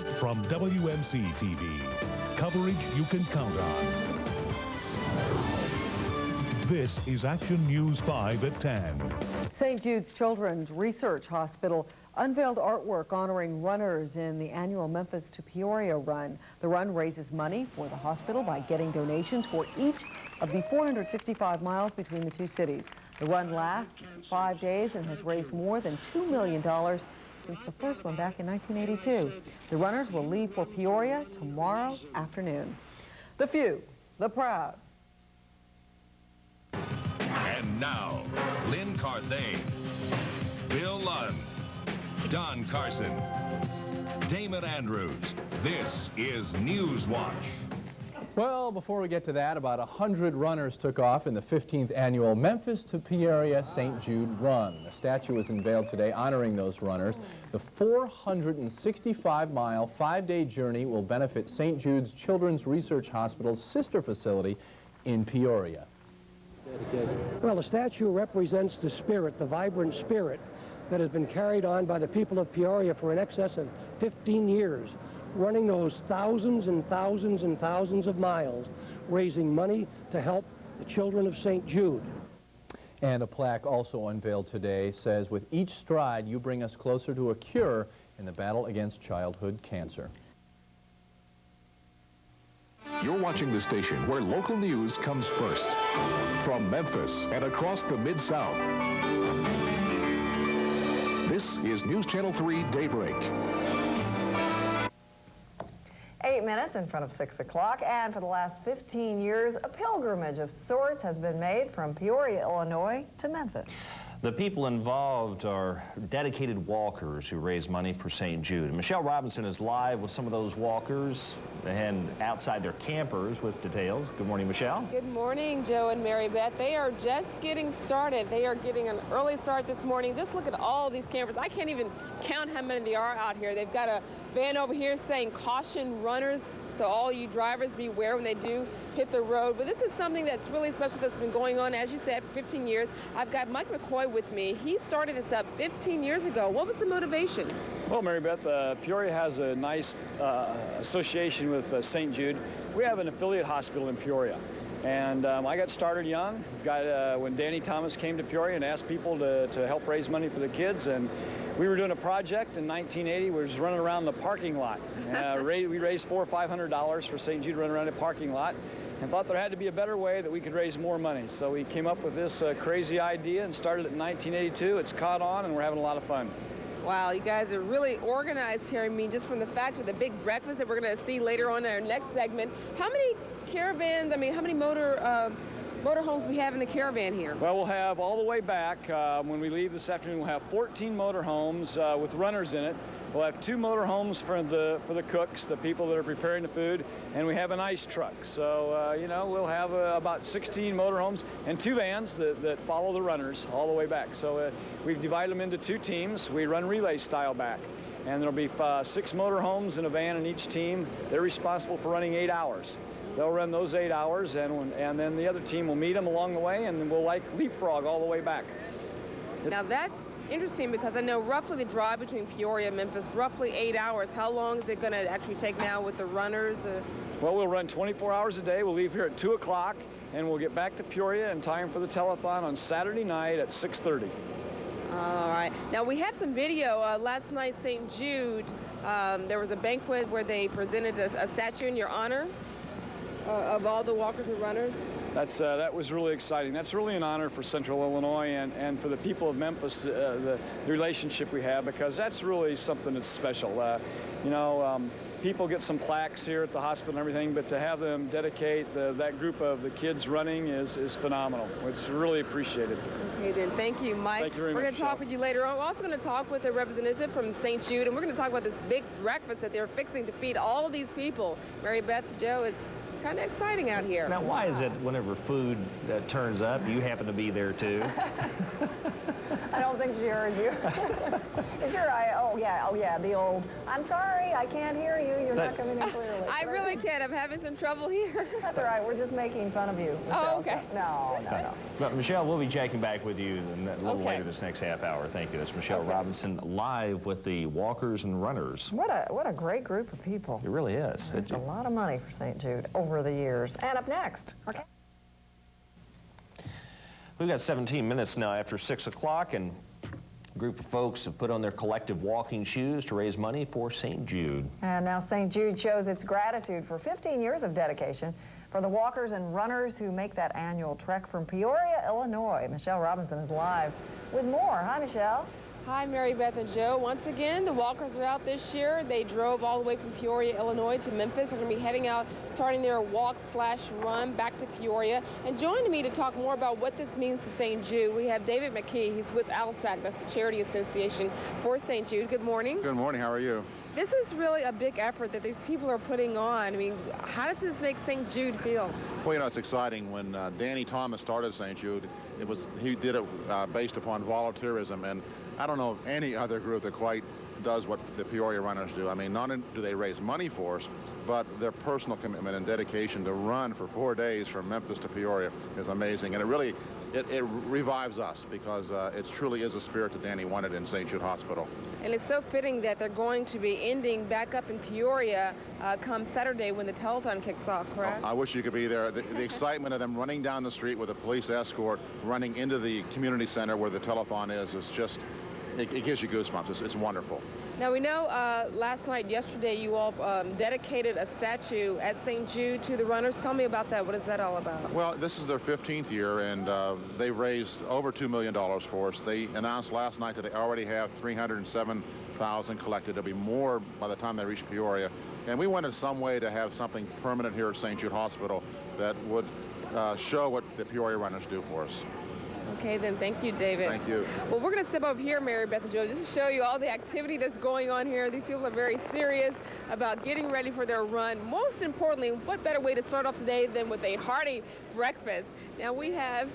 From WMC TV, coverage you can count on. This is Action News 5 at 10. St. Jude's Children's Research Hospital unveiled artwork honoring runners in the annual Memphis to Peoria run. The run raises money for the hospital by getting donations for each of the 465 miles between the two cities. The run lasts 5 days and has raised more than $2 million since the first one back in 1982. The runners will leave for Peoria tomorrow afternoon. The few, the proud. And now, Lynn Carthay, Bill Lund, Don Carson, Damon Andrews. This is News Watch. Well, before we get to that, about 100 runners took off in the 15th annual Memphis to Peoria St. Jude Run. A statue was unveiled today honoring those runners. The 465-mile, 5-day journey will benefit St. Jude's Children's Research Hospital's sister facility in Peoria. Well, the statue represents the spirit, the vibrant spirit that has been carried on by the people of Peoria for in excess of 15 years, running those thousands and thousands and thousands of miles, raising money to help the children of St. Jude. And a plaque also unveiled today says, with each stride, you bring us closer to a cure in the battle against childhood cancer. You're watching the station where local news comes first. From Memphis and across the Mid-South, this is News Channel 3 Daybreak. 8 minutes in front of 6 o'clock, and for the last 15 years, a pilgrimage of sorts has been made from Peoria, Illinois to Memphis. The people involved are dedicated walkers who raise money for St. Jude. And Michelle Robinson is live with some of those walkers and outside their campers with details. Good morning, Michelle. Good morning, Joe and Mary Beth. They are just getting started. They are getting an early start this morning. Just look at all these campers. I can't even count how many there are out here. They've got a van over here saying caution runners, so all you drivers beware when they do hit the road. But this is something that's really special that's been going on, as you said, for 15 years. I've got Mike McCoy with me. He started this up 15 years ago. What was the motivation? Well, Mary Beth, Peoria has a nice association with St. Jude. We have an affiliate hospital in Peoria. And I got started young, when Danny Thomas came to Peoria and asked people to help raise money for the kids. And we were doing a project in 1980. We were just running around the parking lot. We raised $400 or $500 for St. Jude running around the parking lot, and thought there had to be a better way that we could raise more money. So we came up with this crazy idea and started it in 1982. It's caught on, and we're having a lot of fun. Wow, you guys are really organized here. I mean, just from the fact of the big breakfast that we're going to see later on in our next segment. How many caravans, how many motorhomes we have in the caravan here? Well, we'll have all the way back. When we leave this afternoon, we'll have 14 motorhomes with runners in it. We'll have 2 motorhomes for the cooks, the people that are preparing the food, and we have an ice truck. So, we'll have about 16 motorhomes and 2 vans that follow the runners all the way back. So we've divided them into 2 teams. We run relay style back, and there'll be 6 motorhomes and a van in each team. They're responsible for running 8 hours. They'll run those 8 hours, and then the other team will meet them along the way, and we'll leapfrog all the way back. Now that's interesting, because I know roughly the drive between Peoria and Memphis, roughly 8 hours. How long is it going to actually take now with the runners? Well, we'll run 24 hours a day. We'll leave here at 2 o'clock, and we'll get back to Peoria in time for the telethon on Saturday night at 6:30. All right. Now, we have some video. Last night, St. Jude, there was a banquet where they presented a statue in your honor of all the walkers and runners. That was really exciting. That's really an honor for Central Illinois and for the people of Memphis, the relationship we have, because that's really something that's special. People get some plaques here at the hospital and everything, but to have them dedicate that group of the kids running is phenomenal. It's really appreciated. Okay, then. Thank you, Mike. Thank you very much. We're going to talk with you later on. We're also going to talk with a representative from St. Jude, and we're going to talk about this big breakfast that they're fixing to feed all of these people. Mary Beth, Joe, it's kind of exciting out here. Now, why is it whenever food turns up, you happen to be there too? I don't think she heard you. Oh yeah, the old, I'm sorry, I can't hear you. You're not coming in clearly. I really can't. I'm having some trouble here. That's all right. We're just making fun of you, Michelle. Oh, okay. So, no. But Michelle, we'll be checking back with you a little Okay. later this next half hour. Thank you. That's Michelle Robinson live with the walkers and runners. What a great group of people. It really is. It's a lot of money for St. Jude over the years. And up next, okay. We've got 17 minutes now after 6 o'clock, and a group of folks have put on their collective walking shoes to raise money for St. Jude. And now St. Jude shows its gratitude for 15 years of dedication for the walkers and runners who make that annual trek from Peoria, Illinois. Michelle Robinson is live with more. Hi, Michelle. Hi, Mary Beth and Joe. Once again, the walkers are out this year. They drove all the way from Peoria, Illinois to Memphis. They're going to be heading out, starting their walk/run back to Peoria. And joining me to talk more about what this means to St. Jude, we have David McKee. He's with ALSAC, that's the Charity Association for St. Jude. Good morning. Good morning. How are you? This is really a big effort that these people are putting on. I mean, how does this make St. Jude feel? Well, you know, it's exciting. When Danny Thomas started St. Jude, he did it based upon volunteerism, and I don't know of any other group that quite does what the Peoria runners do. I mean, not only do they raise money for us, but their personal commitment and dedication to run for 4 days from Memphis to Peoria is amazing. And it revives us because it truly is a spirit that Danny wanted in St. Jude Hospital. And it's so fitting that they're going to be ending back up in Peoria come Saturday when the telethon kicks off, correct? I wish you could be there. The excitement of them running down the street with a police escort, running into the community center where the telethon is just, it gives you goosebumps. It's wonderful. Now, we know yesterday, you all dedicated a statue at St. Jude to the runners. Tell me about that. What is that all about? Well, this is their 15th year, and they've raised over $2 million for us. They announced last night that they already have $307,000 collected. There'll be more by the time they reach Peoria. And we wanted some way to have something permanent here at St. Jude Hospital that would show what the Peoria runners do for us. Okay, then. Thank you, David. Thank you. Well, we're going to step up here, Mary Beth and Joe, just to show you all the activity that's going on here. These people are very serious about getting ready for their run. Most importantly, what better way to start off today than with a hearty breakfast? Now, we have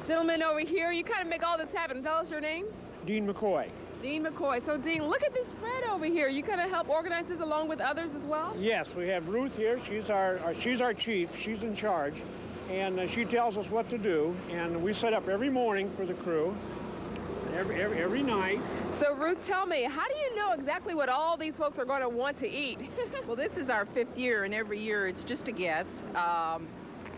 gentlemen over here. You kind of make all this happen. Tell us your name. Dean McCoy. Dean McCoy. So, Dean, look at this spread over here. You kind of help organize this along with others as well? Yes, we have Ruth here. She's our chief. She's in charge. And she tells us what to do, and we set up every morning for the crew, every night. So, Ruth, tell me, how do you know exactly what all these folks are going to want to eat? Well, this is our 5th year, and every year it's just a guess.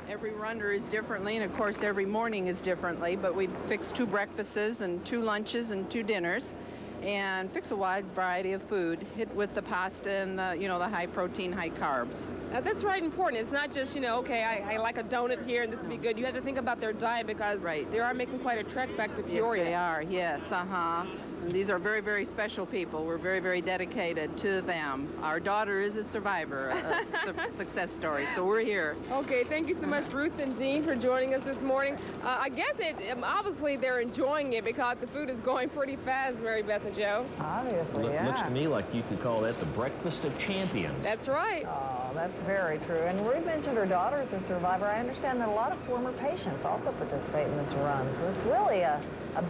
Every runner is differently, and of course every morning is differently, but we fix 2 breakfasts and 2 lunches and 2 dinners. And fix a wide variety of food, hit with the pasta and the high protein, high carbs. That's right important. It's not just, okay, I like a donut here and this would be good. You have to think about their diet because they are making quite a trek back to Peoria. Yes, they are. Yes, And these are very, very special people. We're very, very dedicated to them. Our daughter is a survivor, a success story, so we're here. Okay, thank you so much, Ruth and Dean, for joining us this morning. I guess obviously they're enjoying it because the food is going pretty fast, Mary Beth and Joe. Obviously, yeah. Looks to me like you could call that the breakfast of champions. That's right. Oh, that's very true. And Ruth mentioned her daughter is a survivor. I understand that a lot of former patients also participate in this run, so it's really a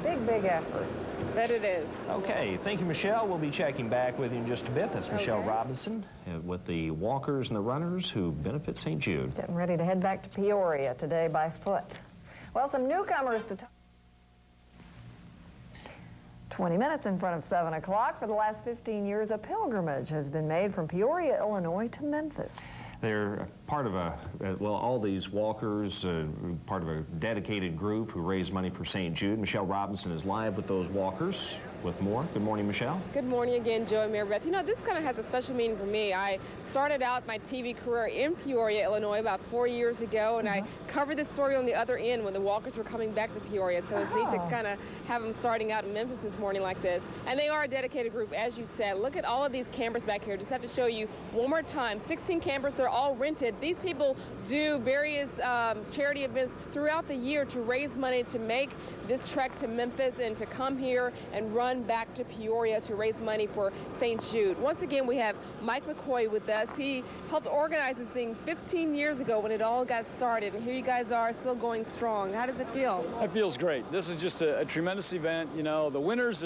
big, big effort. That it is. Okay, thank you, Michelle. We'll be checking back with you in just a bit. That's Michelle Robinson with the walkers and the runners who benefit St. Jude. Getting ready to head back to Peoria today by foot. Well, some newcomers to 20 minutes in front of 7 o'clock. For the last 15 years, a pilgrimage has been made from Peoria, Illinois to Memphis. They're part of all these walkers, part of a dedicated group who raise money for St. Jude. Michelle Robinson is live with those walkers with more. Good morning, Michelle. Good morning again, Joe and Mary Beth. This kind of has a special meaning for me. I started out my TV career in Peoria, Illinois about 4 years ago, and I covered this story on the other end when the walkers were coming back to Peoria. So it's neat to kind of have them starting out in Memphis this morning like this. And they are a dedicated group, as you said. Look at all of these campers back here. Just have to show you one more time. 16 campers, they're all rented. These people do various charity events throughout the year to raise money to make this trek to Memphis and to come here and run run back to Peoria to raise money for St. Jude. Once again, we have Mike McCoy with us. He helped organize this thing 15 years ago when it all got started, and here you guys are still going strong. How does it feel? It feels great. This is just a tremendous event. You know, the winners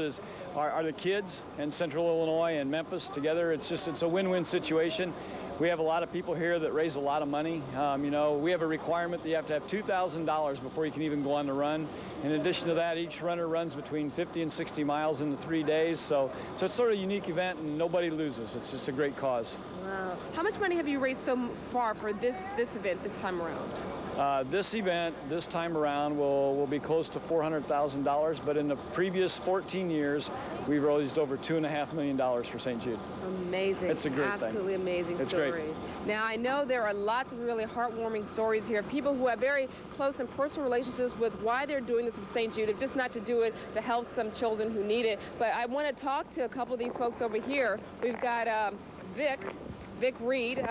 are the kids in Central Illinois and Memphis together. It's a win-win situation. We have a lot of people here that raise a lot of money. You know, we have a requirement that you have to have $2,000 before you can even go on the run. In addition to that, each runner runs between 50 and 60 miles in the 3 days. So it's sort of a unique event, and nobody loses. It's just a great cause. Wow. How much money have you raised so far for this event this time around? This event, this time around, will be close to $400,000, but in the previous 14 years, we've raised over $2.5 million for St. Jude. Amazing. It's a great thing. Absolutely amazing It's stories. great. Now, I know there are lots of really heartwarming stories here. People who have very close and personal relationships with why they're doing this with St. Jude, just not to do it to help some children who need it. But I want to talk to a couple of these folks over here. We've got Vic Reed,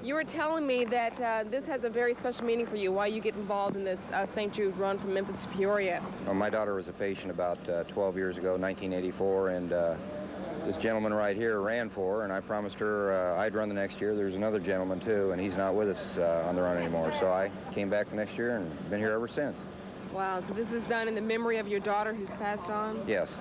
you were telling me that this has a very special meaning for you, why you get involved in this St. Jude run from Memphis to Peoria. Well, my daughter was a patient about 12 years ago, 1984, and this gentleman right here ran for her, and I promised her I'd run the next year. There's another gentleman, too, and he's not with us on the run anymore. So I came back the next year and been here ever since. Wow, so this is done in the memory of your daughter who's passed on? Yes,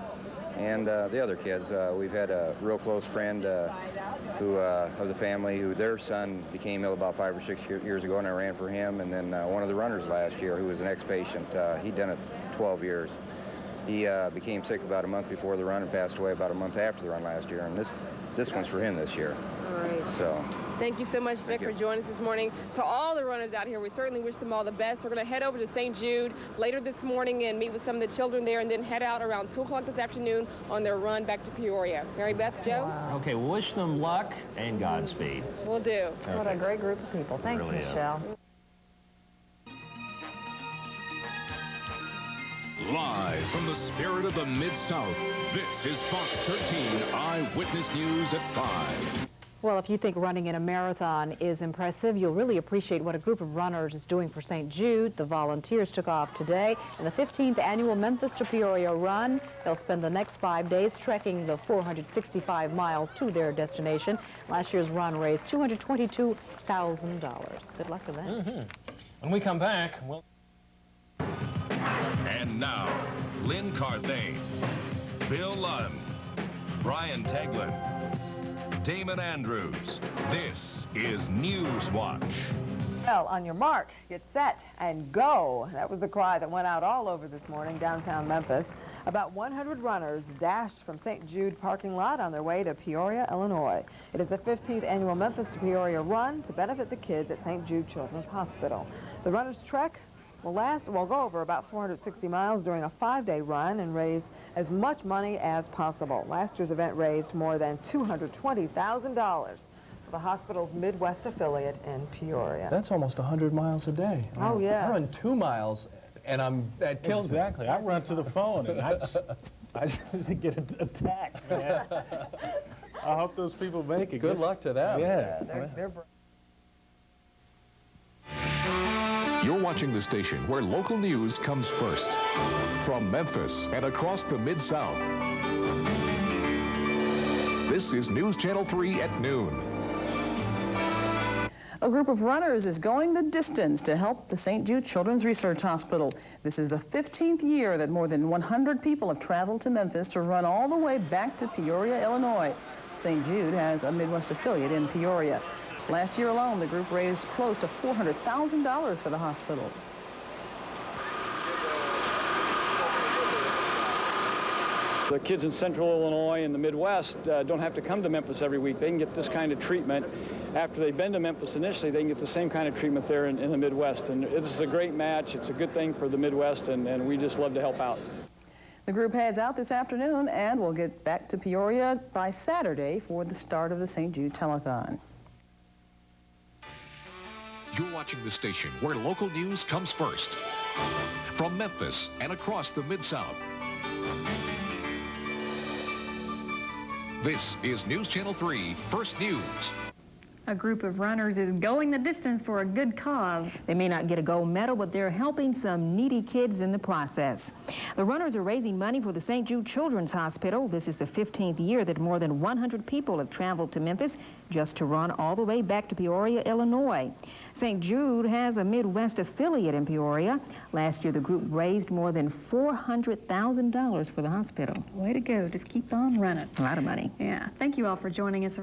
and the other kids. We've had a real close friend of the family who their son became ill about 5 or 6 years ago, and I ran for him. And then one of the runners last year who was an ex-patient, he'd done it 12 years. He became sick about a month before the run and passed away about a month after the run last year, and this one's for him this year. All right. So. Thank you so much, Vic, for joining us this morning. To all the runners out here, we certainly wish them all the best. We're going to head over to St. Jude later this morning and meet with some of the children there, and then head out around 2 o'clock this afternoon on their run back to Peoria. Mary Beth, Joe? Wow. Okay, well, wish them luck and Godspeed. We'll do. Okay. What a great group of people. Thanks, Really Michelle. Live from the spirit of the Mid-South, this is Fox 13 Eyewitness News at 5. Well, if you think running in a marathon is impressive, you'll really appreciate what a group of runners is doing for St. Jude. The volunteers took off today in the 15th annual Memphis to Peoria run. They'll spend the next 5 days trekking the 465 miles to their destination. Last year's run raised $222,000. Good luck to them. Mm-hmm. When we come back, we'll... And now, Lynn Carthane, Bill Lund, Brian Teglin, Damon Andrews. This is News Watch. Well, on your mark, get set, and go. That was the cry that went out all over this morning downtown Memphis. About 100 runners dashed from St. Jude parking lot on their way to Peoria, Illinois. It is the 15th annual Memphis to Peoria run to benefit the kids at St. Jude Children's Hospital. The runners' trek will go over about 460 miles during a 5-day run and raise as much money as possible. Last year's event raised more than $220,000 for the hospital's Midwest affiliate in Peoria. That's almost 100 miles a day. Oh, yeah. I run 2 miles, and that kills me. Exactly. I run to the phone, and I just get attacked, man. I hope those people make it. Good luck to them. Yeah. They're You're watching the station where local news comes first. From Memphis and across the Mid-South. This is News Channel 3 at noon. A group of runners is going the distance to help the St. Jude Children's Research Hospital. This is the 15th year that more than 100 people have traveled to Memphis to run all the way back to Peoria, Illinois. St. Jude has a Midwest affiliate in Peoria. Last year alone, the group raised close to $400,000 for the hospital. The kids in Central Illinois and the Midwest don't have to come to Memphis every week. They can get this kind of treatment. After they've been to Memphis initially, they can get the same kind of treatment there in the Midwest. And this is a great match. It's a good thing for the Midwest, and we just love to help out. The group heads out this afternoon and will get back to Peoria by Saturday for the start of the St. Jude Telethon. You're watching the station where local news comes first. From Memphis and across the Mid-South. This is News Channel 3 First News. A group of runners is going the distance for a good cause. They may not get a gold medal, but they're helping some needy kids in the process. The runners are raising money for the St. Jude Children's Hospital. This is the 15th year that more than 100 people have traveled to Memphis just to run all the way back to Peoria, Illinois. St. Jude has a Midwest affiliate in Peoria. Last year, the group raised more than $400,000 for the hospital. Way to go. Just keep on running. A lot of money. Yeah. Thank you all for joining us.